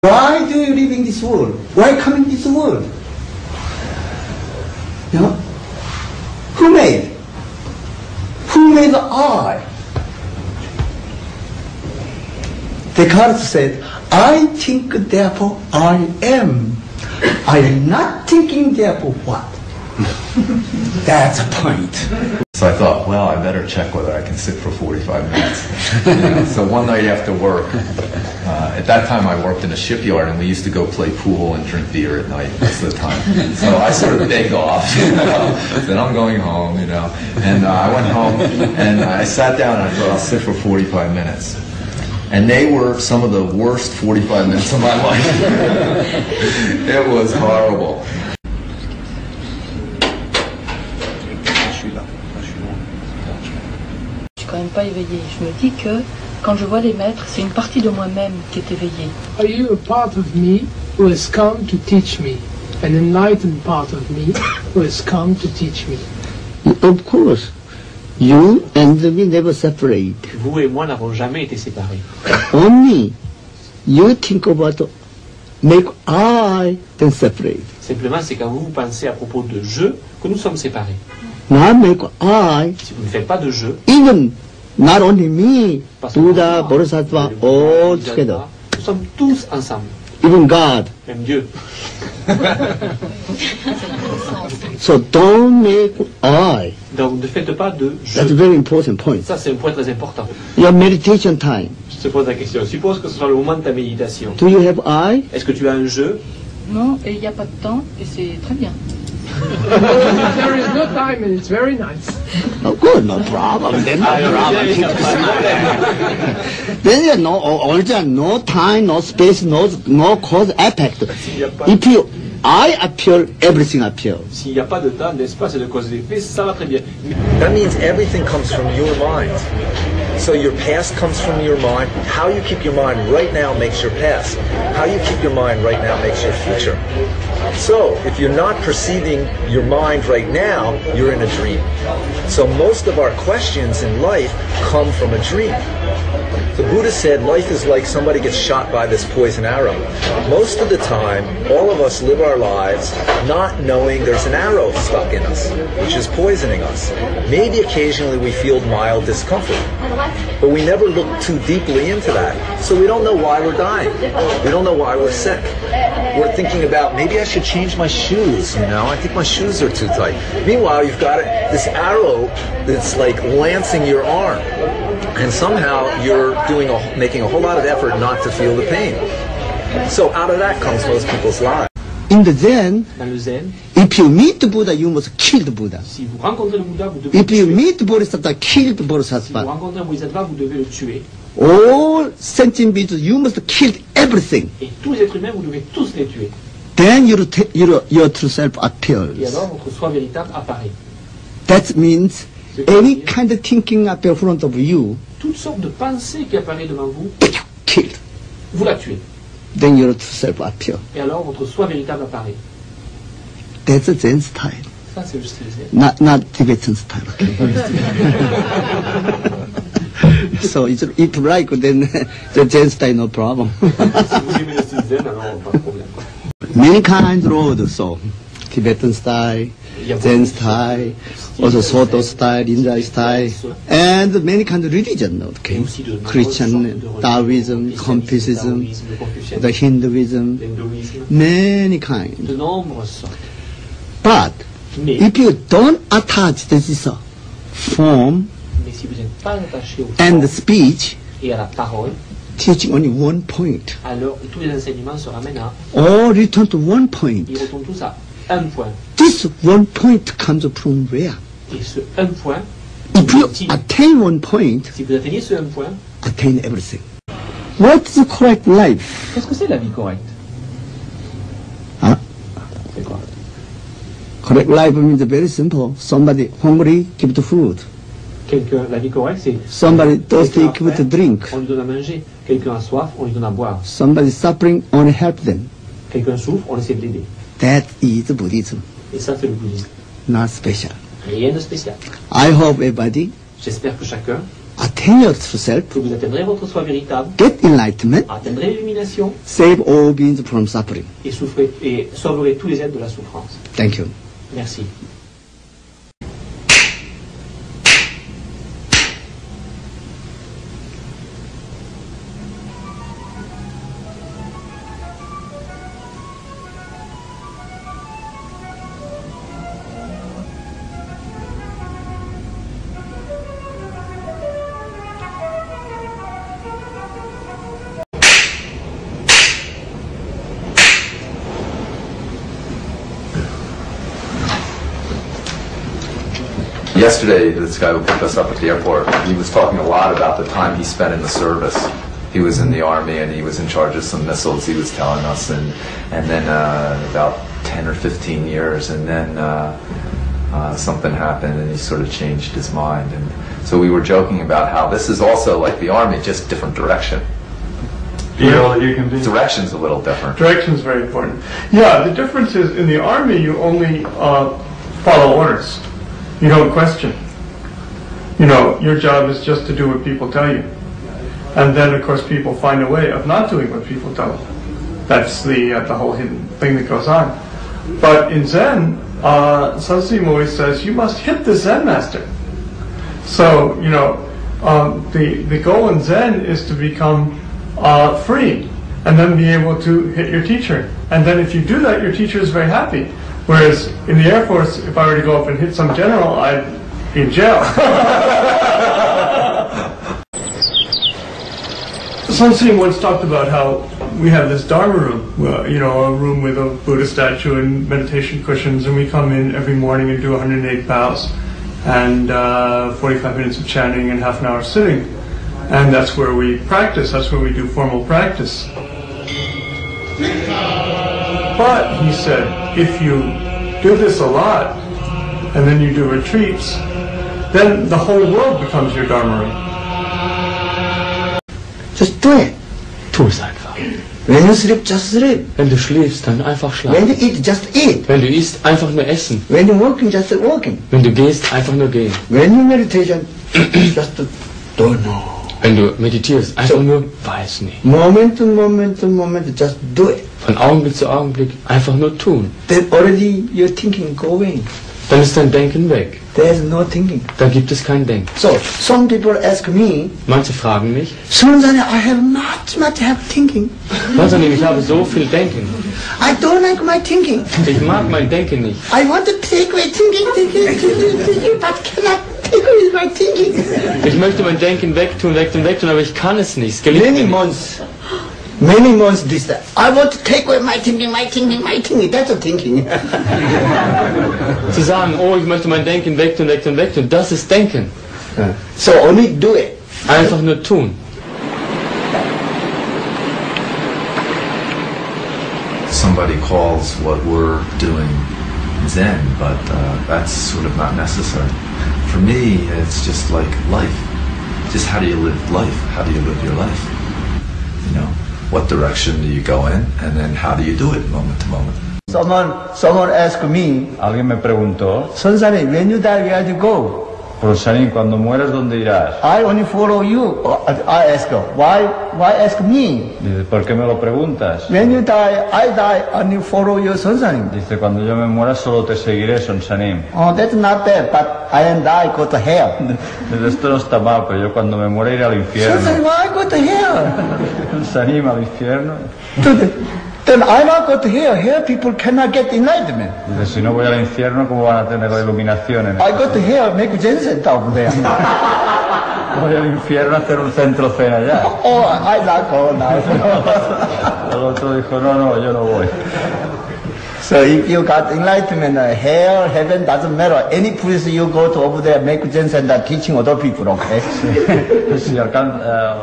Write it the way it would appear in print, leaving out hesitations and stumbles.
Why do you live in this world? Why come in this world? You know? Who made? Who made the I? Descartes said, I think, therefore I am. I am not thinking, therefore what? That's a point. So I thought, well, I better check whether I can sit for 45 minutes. So one night after work, at that time I worked in a shipyard and we used to go play pool and drink beer at night most of the time. So I sort of begged off, said I'm going home, And I went home and I sat down and I thought I'll sit for 45 minutes. And they were some of the worst 45 minutes of my life. It was horrible. Je suis quand même pas éveillée. Je me dis que quand je vois les maîtres, c'est une partie de moi-même qui est éveillée. Are you a part of me who has come to teach me? An enlightened part of me who has come to teach me? Of course. You and me never separate. Vous et moi n'avons jamais été séparés. Only you think about make I, then separate. Simplement, c'est quand vous pensez à propos de je que nous sommes séparés. Not make I, Si vous ne faites pas de je, even not only me, parce que Buddha, moi, Bodhisattva, le Bouddha, all le together. Bodhisattva, nous sommes tous ensemble, Even God. même Dieu. So don't make I. Donc ne faites pas de je. That's a very important point. Ça, c'est un point très important. Your meditation time. Je te pose la question. Suppose que ce soit le moment de ta méditation. Do you have I? Est-ce que tu as un je? Non, et il n'y a pas de temps, et c'est très bien. There is no time and it's very nice. Oh, good, no problem. Then no problem. Then you know, also no time, no space, no cause effect. If you I appear, everything appears. S'il n'y a pas de temps, d'espace et de cause d'effet, ça va très bien. That means everything comes from your mind. So your past comes from your mind. How you keep your mind right now makes your past. How you keep your mind right now makes your future. So if you're not perceiving your mind right now, you're in a dream. So most of our questions in life come from a dream. The Buddha said life is like somebody gets shot by this poison arrow. Most of the time, all of us live our lives not knowing there's an arrow stuck in us, which is poisoning us. Maybe occasionally we feel mild discomfort, but we never look too deeply into that. So we don't know why we're dying. We don't know why we're sick. We're thinking about, maybe I should change my shoes, I think my shoes are too tight. Meanwhile, you've got this arrow that's like lancing your arm. And somehow you're making a whole lot of effort not to feel the pain. So out of that comes most people's lives. In the Zen, Dans le Zen, if you meet Buddha, you must kill the Buddha. si vous rencontrez le Bouddha, vous devez If le you tuer. meet Bodhisattva, kill the Si vous Bodhisattva. rencontrez un Bodhisattva, vous devez le tuer. All sentient beings, you must kill everything. Et tous les êtres humains, vous devez tous les tuer. Then your true self Et appears. alors, votre soi véritable apparaît. That means any kind of thinking appear in front of you, Toutes sortes de pensées qui apparaissent devant vous, killed. vous la tuez. Then your true self appears. Et alors, votre soi véritable apparaît. That's a Zen style, Ça, c'est le style Zen. not Tibetan style. So if you like, then the Zen style, no problem. Si vous aimez le style Zen, alors pas de problème. Many kinds of roads, so Tibetan style, Zen style, also Soto style, Indra style, and many kinds of religion, okay? Christian, Taoism, Confucianism, the Hinduism, L'hindouisme, many kinds. de nombreuses sortes. But Mais, if you don't attach this form mais si vous n'êtes pas attaché au and corps speech, et à la parole, teaching only one point, alors tous les enseignements se ramènent à, all return to one point. ils retournent tous à un point. This one point comes from where? Et ce un point, If you ultime, attain one point, si vous atteignez ce un point, attain everything. What's the correct life? qu'est-ce que c'est la vie correcte? Huh? C'est quoi? Correct life means very simple. Somebody hungry, give the food. La vie correcte, c'est Somebody thirsty, quelqu'un a give the faim, drink. on lui donne à manger. Quelqu'un a soif, on lui donne à boire. Somebody suffering, only help them. Quelqu'un souffre, on essaie de l'aider. That is Buddhism, Et ça, c'est le bouddhisme. not special. Rien de spécial. I hope everybody J'espère que chacun attain your true self, que vous atteindrez votre soi véritable, get enlightenment, atteindrez l'illumination save all beings from suffering. et sauverez tous les êtres de la souffrance. Thank you. Merci. Yesterday, this guy who picked us up at the airport, he was talking a lot about the time he spent in the service. He was in the Army and he was in charge of some missiles, he was telling us, and then about 10 or 15 years, and then something happened and he sort of changed his mind. And so we were joking about how this is also like the Army, just different direction. You can be. Direction's a little different. Direction's very important. Yeah, the difference is in the Army you only follow orders. You don't question. You know, your job is just to do what people tell you. And then, of course, people find a way of not doing what people tell them. That's the whole hidden thing that goes on. But in Zen, Sun Sima always says, you must hit the Zen master. So, you know, the goal in Zen is to become free and then be able to hit your teacher. And then if you do that, your teacher is very happy. Whereas in the Air Force, if I were to go up and hit some general, I'd be in jail. Sun Tzu once talked about how we have this Dharma room, you know, a room with a Buddha statue and meditation cushions, and we come in every morning and do 108 bows and 45 minutes of chanting and half an hour sitting. And that's where we practice, that's where we do formal practice. But, he said, if you do this a lot, and then you do retreats, then the whole world becomes your Dharma room. Just do it. Tu es einfach. When you sleep, just sleep. Wenn du schläfst, dann einfach When schlafen. you eat, just eat. Wenn du isst, einfach nur essen. When you're walking, just walking. Wenn du gehst, einfach nur gehen. When you meditation, just don't know. Wenn du meditierst, einfach nur weiß nicht. Moment to moment to moment, just do it. Von Augenblick zu Augenblick einfach nur tun. Then already your thinking going. Dann ist dein Denken weg. There's no thinking. Da gibt es kein Denken. So, some people ask me, Manche fragen mich, Sunzani, I have not much have thinking. Sunzani, ich habe so viel Denken. I don't like my thinking. Ich mag mein Denken nicht. I want to take away thinking, but cannot take away my thinking. Ich möchte mein Denken wegtun, aber ich kann es nicht. Es gelingt mir nicht. Many months this that. I want to take away my thinking. That's a thinking. Zu sagen, oh, ich möchte mein Denken wegtun, das ist Denken. So only do it. Einfach nur tun. Somebody calls what we're doing Zen, but that's sort of not necessary. For me, it's just like life. Just how do you live life? How do you live your life? You know, what direction do you go in, and then how do you do it moment to moment? Someone asked me, Alguien me preguntó, Sunzani, when you die, where do you go? Profesarín, cuando mueras, ¿dónde irás? I only follow you. I ask her, why ask me? Dice, ¿por qué me lo preguntas? When you die, I die, only follow you, Sunzani. Dice, cuando yo me muera, solo te seguiré, Sonsanim. Oh, that's not bad, but I and I go to hell. Dice, esto no está mal, pero yo cuando me muera iré al infierno. Sunzani, why go to hell? Sonsanim, al infierno. Then I not go to hell. Hell people cannot get enlightenment. Dice, si no voy al infierno, ¿cómo van a tener la iluminación en I go to hell, make a Zen center over there. Voy al infierno a hacer un centro zen allá. Oh, I not go now. El otro dijo, no, yo no voy. So if you got enlightenment, hell, heaven, doesn't matter. Any place you go to over there, make Zen center teaching other people, okay? Si alcanza...